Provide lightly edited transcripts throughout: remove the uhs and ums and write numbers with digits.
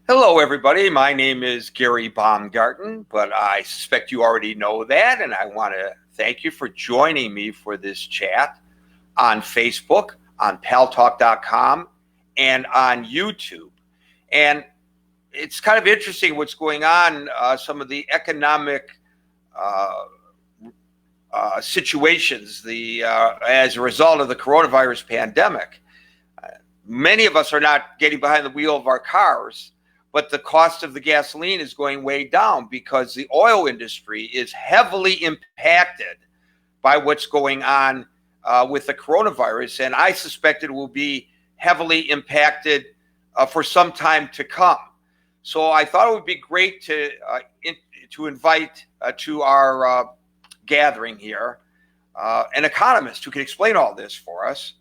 Hello, everybody. My name is Gary Baumgarten, but I suspect you already know that, and I want to thank you for joining me for this chat on Facebook, on paltalk.com, and on YouTube. And it's kind of interesting what's going on, some of the economic uh, situations as a result of the coronavirus pandemic. Many of us are not getting behind the wheel of our cars, but the cost of the gasoline is going way down because the oil industry is heavily impacted by what's going on with the coronavirus. And I suspect it will be heavily impacted for some time to come. So I thought it would be great to invite to our gathering here an economist who can explain all this for us.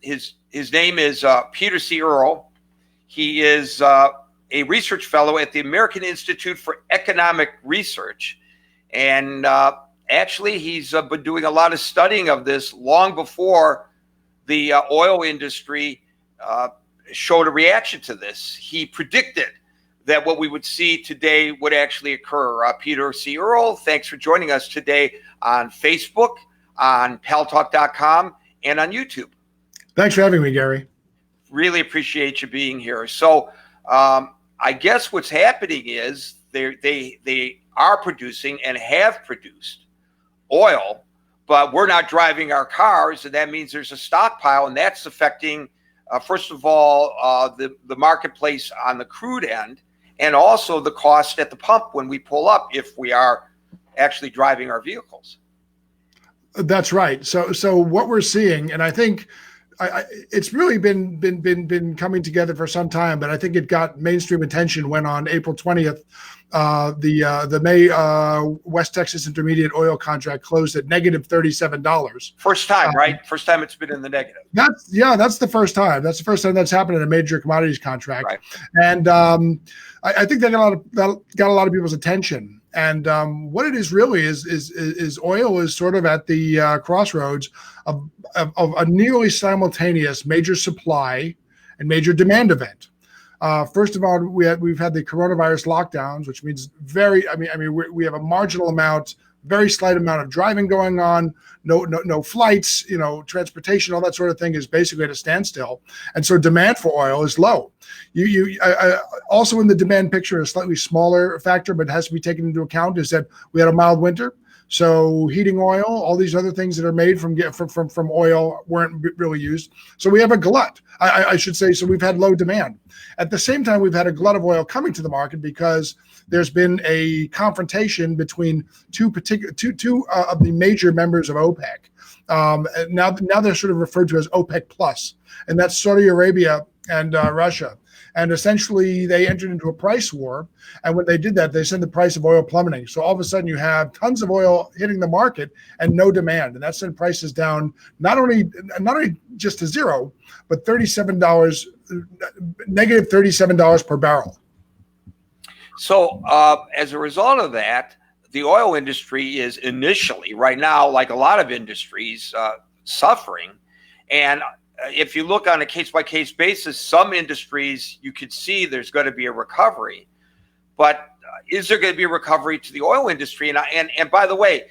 His name is Peter C. Earle. He is a research fellow at the American Institute for Economic Research. And actually, he's been doing a lot of studying of this long before the oil industry showed a reaction to this. He predicted that what we would see today would actually occur. Peter C. Earle, thanks for joining us today on Facebook, on paltalk.com, and on YouTube. Thanks for having me, Gary. Really appreciate you being here. So I guess what's happening is they are producing and have produced oil, but we're not driving our cars, and that means there's a stockpile, and that's affecting, first of all, the marketplace on the crude end, and also the cost at the pump when we pull up if we are actually driving our vehicles. That's right. So what we're seeing, and I think it's really been coming together for some time, but I think it got mainstream attention when on April 20th, the May West Texas Intermediate oil contract closed at negative $37. First time, right? First time it's been in the negative. That's the first time. That's the first time that's happened in a major commodities contract, right. And I think that got a lot of people's attention. And what it is really is oil is sort of at the crossroads of a nearly simultaneous major supply and major demand event. First of all, we've had the coronavirus lockdowns, which means we have a marginal amount, very slight amount of driving going on, no flights, transportation, all that sort of thing is basically at a standstill, and so demand for oil is low. Also in the demand picture, a slightly smaller factor, but has to be taken into account, is that we had a mild winter. So heating oil, all these other things that are made from oil weren't really used. So we have a glut, I should say. So we've had low demand. At the same time, we've had a glut of oil coming to the market because there's been a confrontation between two of the major members of OPEC. Now they're sort of referred to as OPEC plus, and that's Saudi Arabia and Russia. And essentially, they entered into a price war. And when they did that, they sent the price of oil plummeting. So all of a sudden, you have tons of oil hitting the market and no demand. And that sent prices down not only just to zero, but negative $37 per barrel. So as a result of that, the oil industry is initially, right now, like a lot of industries, suffering. And if you look on a case-by-case basis, some industries, you could see there's going to be a recovery. But is there going to be a recovery to the oil industry? And by the way,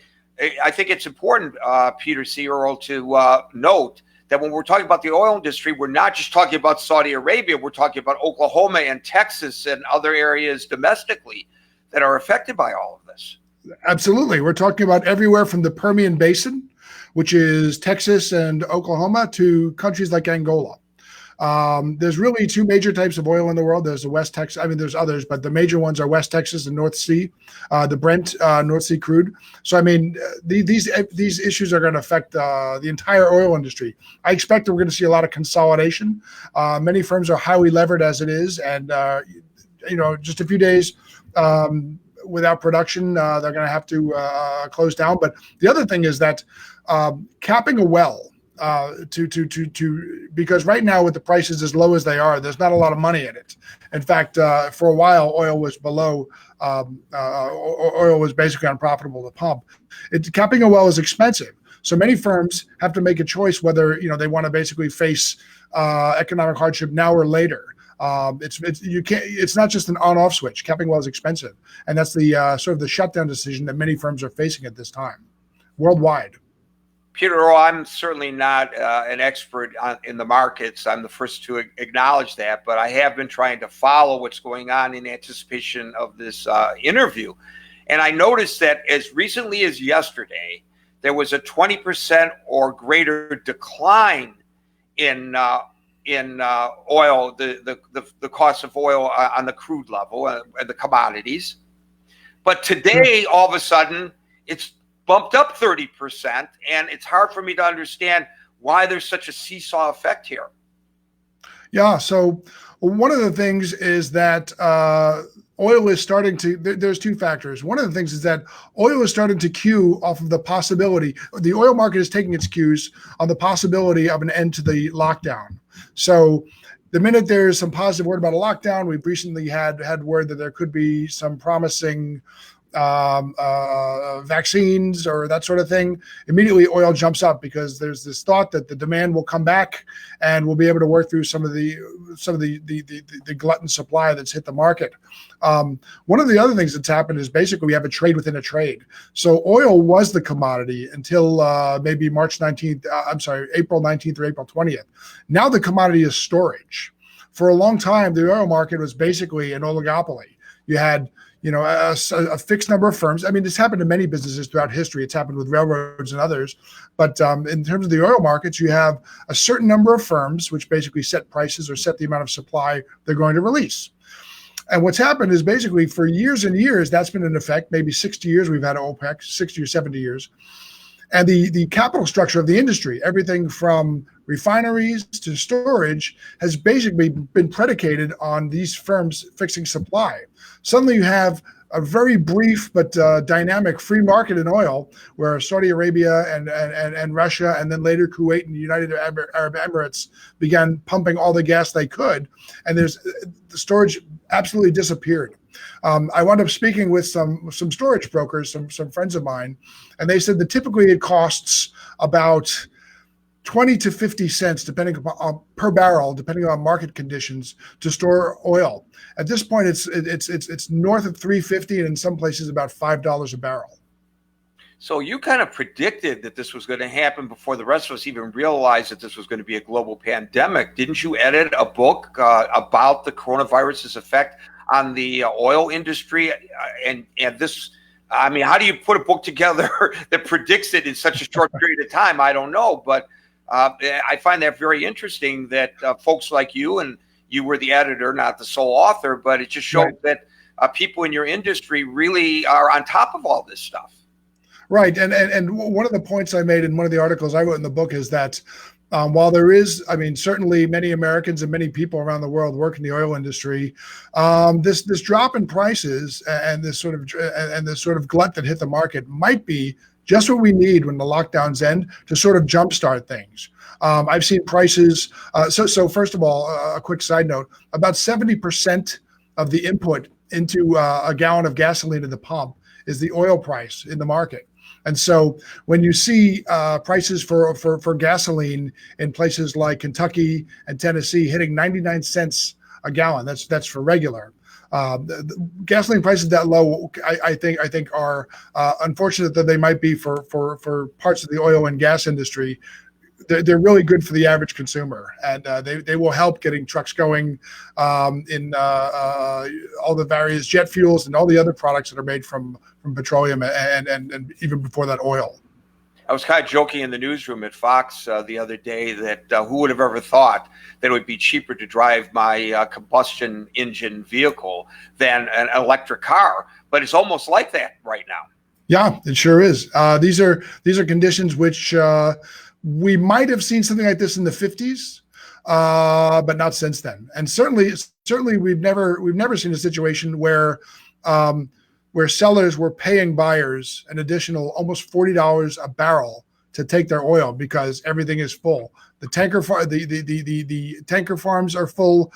I think it's important, Peter C. Earle, to note that when we're talking about the oil industry, we're not just talking about Saudi Arabia. We're talking about Oklahoma and Texas and other areas domestically that are affected by all of this. Absolutely. We're talking about everywhere from the Permian Basin, which is Texas and Oklahoma, to countries like Angola. There's really two major types of oil in the world. There's the West Texas. There's others, but the major ones are West Texas and North Sea, the Brent North Sea crude. So, these issues are going to affect the entire oil industry. I expect that we're going to see a lot of consolidation. Many firms are highly levered as it is, and just a few days without production, they're going to have to close down. But the other thing is that capping a well because right now with the prices as low as they are, there's not a lot of money in it. In fact, for a while, oil was below. Oil was basically unprofitable to pump. Capping a well is expensive. So many firms have to make a choice whether they want to basically face economic hardship now or later. It's not just an on-off switch. Capping well is expensive, and that's the sort of the shutdown decision that many firms are facing at this time, worldwide. Peter, Earle, I'm certainly not an expert in the markets. I'm the first to acknowledge that, but I have been trying to follow what's going on in anticipation of this interview. And I noticed that as recently as yesterday, there was a 20% or greater decline in oil, the cost of oil on the crude level and the commodities. But today, all of a sudden, it's bumped up 30%, and it's hard for me to understand why there's such a seesaw effect here. Yeah, so one of the things is that oil is starting to, there's two factors. One of the things is that oil is starting to cue off of the possibility, the oil market is taking its cues on the possibility of an end to the lockdown. So the minute there's some positive word about a lockdown, we've recently had word that there could be some promising vaccines or that sort of thing, immediately oil jumps up because there's this thought that the demand will come back and we'll be able to work through some of the glutton supply that's hit the market. One of the other things that's happened is basically we have a trade within a trade. So oil was the commodity until maybe April 19th or April 20th. Now the commodity is storage. For a long time, the oil market was basically an oligopoly. You had a fixed number of firms. I mean, this happened to many businesses throughout history. It's happened with railroads and others. But in terms of the oil markets, you have a certain number of firms which basically set prices or set the amount of supply they're going to release. And what's happened is basically for years and years, that's been in effect. Maybe 60 years we've had OPEC, 60 or 70 years. And the capital structure of the industry, everything from refineries to storage, has basically been predicated on these firms fixing supply. Suddenly you have a very brief but dynamic free market in oil where Saudi Arabia and Russia and then later Kuwait and the United Arab Emirates began pumping all the gas they could. And the storage absolutely disappeared. I wound up speaking with some storage brokers, some friends of mine, and they said that typically it costs about 20 to 50 cents, depending upon per barrel, depending on market conditions, to store oil. At this point, it's north of $3.50, and in some places about $5 a barrel. So you kind of predicted that this was going to happen before the rest of us even realized that this was going to be a global pandemic. Didn't you edit a book about the coronavirus's effect on the oil industry? And this, I mean, how do you put a book together that predicts it in such a short period of time? I don't know, but I find that very interesting that folks like you, and you were the editor, not the sole author, but it just shows that people in your industry really are on top of all this stuff. Right. And one of the points I made in one of the articles I wrote in the book is that while there is, I mean, certainly many Americans and many people around the world work in the oil industry, this drop in prices and this sort of glut that hit the market might be just what we need when the lockdowns end to sort of jumpstart things. I've seen prices. So first of all, a quick side note: about 70% of the input into a gallon of gasoline at the pump is the oil price in the market. And so when you see prices for gasoline in places like Kentucky and Tennessee hitting 99 cents a gallon, that's for regular. The gasoline prices that low, I think are unfortunate that they might be for parts of the oil and gas industry. They're really good for the average consumer, and they will help getting trucks going in all the various jet fuels and all the other products that are made from petroleum and even before that, oil. I was kind of joking in the newsroom at Fox the other day that who would have ever thought that it would be cheaper to drive my combustion engine vehicle than an electric car, but it's almost like that right now. Yeah, it sure is. These are conditions which we might have seen something like this in the 50s, but not since then. And certainly we've never seen a situation where sellers were paying buyers an additional almost $40 a barrel to take their oil because everything is full. The tanker farms are full,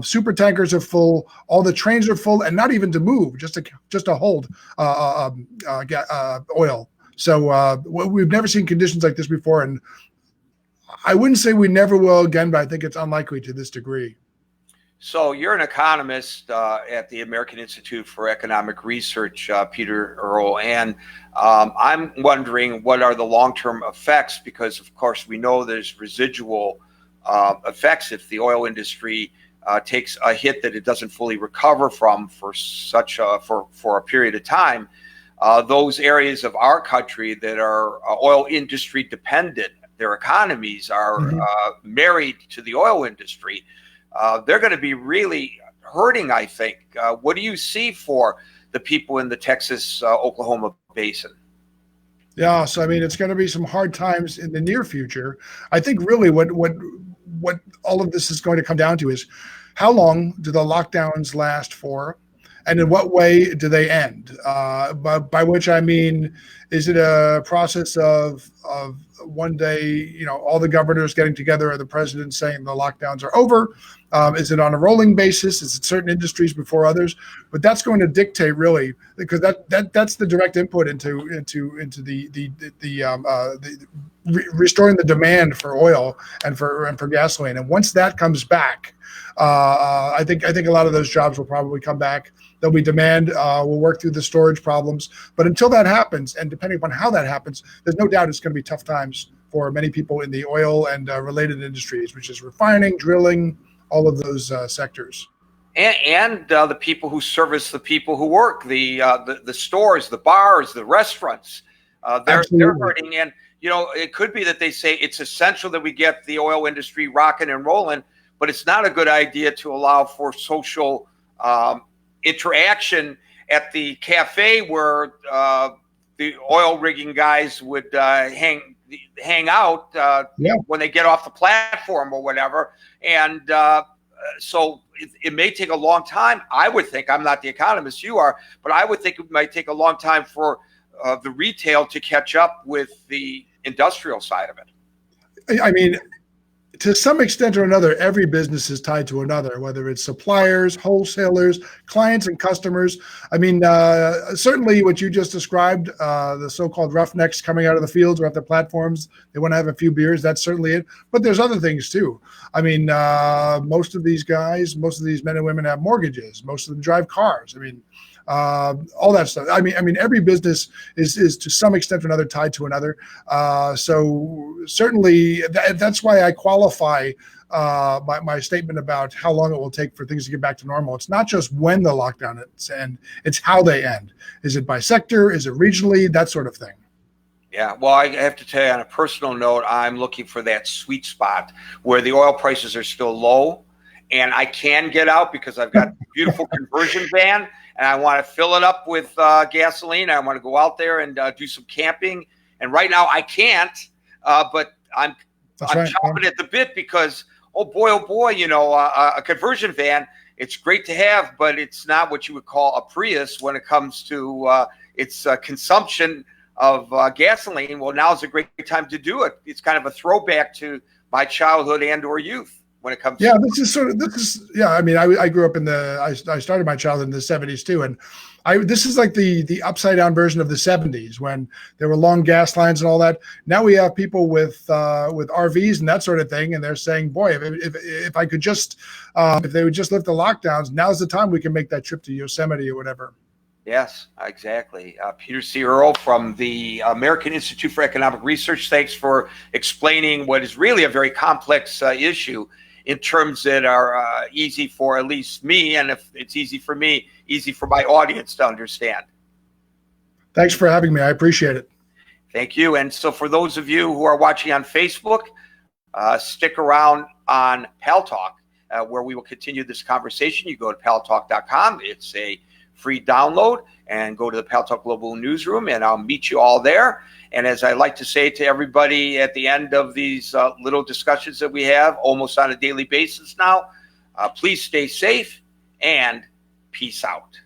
super tankers are full, all the trains are full, and not even to move, just to hold oil. So we've never seen conditions like this before, and I wouldn't say we never will again, but I think it's unlikely to this degree. So you're an economist at the American Institute for Economic Research, Peter Earle, and I'm wondering what are the long-term effects, because of course we know there's residual effects if the oil industry takes a hit that it doesn't fully recover from for a period of time. Those areas of our country that are oil industry dependent, their economies are married to the oil industry. They're going to be really hurting, I think. What do you see for the people in the Texas-Oklahoma basin? Yeah, so I mean, it's going to be some hard times in the near future. I think really what all of this is going to come down to is how long do the lockdowns last for, and in what way do they end? By which I mean, is it a process of one day, you know, all the governors getting together or the president saying the lockdowns are over? Is it on a rolling basis? Is it certain industries before others? But that's going to dictate really, because that's the direct input into restoring the demand for oil and for gasoline. And once that comes back, I think a lot of those jobs will probably come back. There'll be demand. We'll work through the storage problems. But until that happens, and depending upon how that happens, there's no doubt it's going to be tough times for many people in the oil and related industries, which is refining, drilling, all of those sectors. And the people who service the people who work, the stores, the bars, the restaurants, they're hurting. And you know, it could be that they say it's essential that we get the oil industry rocking and rolling, but it's not a good idea to allow for social interaction at the cafe where the oil rigging guys would hang out when they get off the platform or whatever. And so it may take a long time. I would think, I'm not the economist you are, but I would think it might take a long time for the retail to catch up with the industrial side of it. I mean, to some extent or another, every business is tied to another, whether it's suppliers, wholesalers, clients, and customers. I mean, certainly what you just described, the so-called roughnecks coming out of the fields or at the platforms, they want to have a few beers. That's certainly it. But there's other things too. I mean, most of these guys, most of these men and women have mortgages. Most of them drive cars. I mean, all that stuff. I mean, every business is to some extent or another tied to another. So certainly that's why I qualify my statement about how long it will take for things to get back to normal. It's not just when the lockdown ends, and it's how they end. Is it by sector? Is it regionally? That sort of thing. Yeah, well, I have to tell you on a personal note, I'm looking for that sweet spot where the oil prices are still low and I can get out because I've got a beautiful conversion van and I want to fill it up with gasoline. I want to go out there and do some camping. And right now I can't, but I'm chomping at the bit because, oh boy, you know, a conversion van, it's great to have, but it's not what you would call a Prius when it comes to its consumption of gasoline. Well, now is a great time to do it. It's kind of a throwback to my childhood and or youth when it comes to I mean, I grew up in I started my childhood in the 70s too, and this is like the upside down version of the 70s when there were long gas lines and all that. Now we have people with RVs and that sort of thing, and they're saying, boy, if I could just if they would just lift the lockdowns, now's the time we can make that trip to Yosemite or whatever. Yes, exactly. Peter C. Earle from the American Institute for Economic Research, thanks for explaining what is really a very complex issue in terms that are easy for at least me, and if it's easy for me, easy for my audience to understand. Thanks for having me. I appreciate it. Thank you. And so for those of you who are watching on Facebook, stick around on Pal Talk, where we will continue this conversation. You go to paltalk.com. It's a free download, and go to the Pal Talk Global Newsroom, and I'll meet you all there. And as I like to say to everybody at the end of these little discussions that we have almost on a daily basis now, please stay safe and peace out.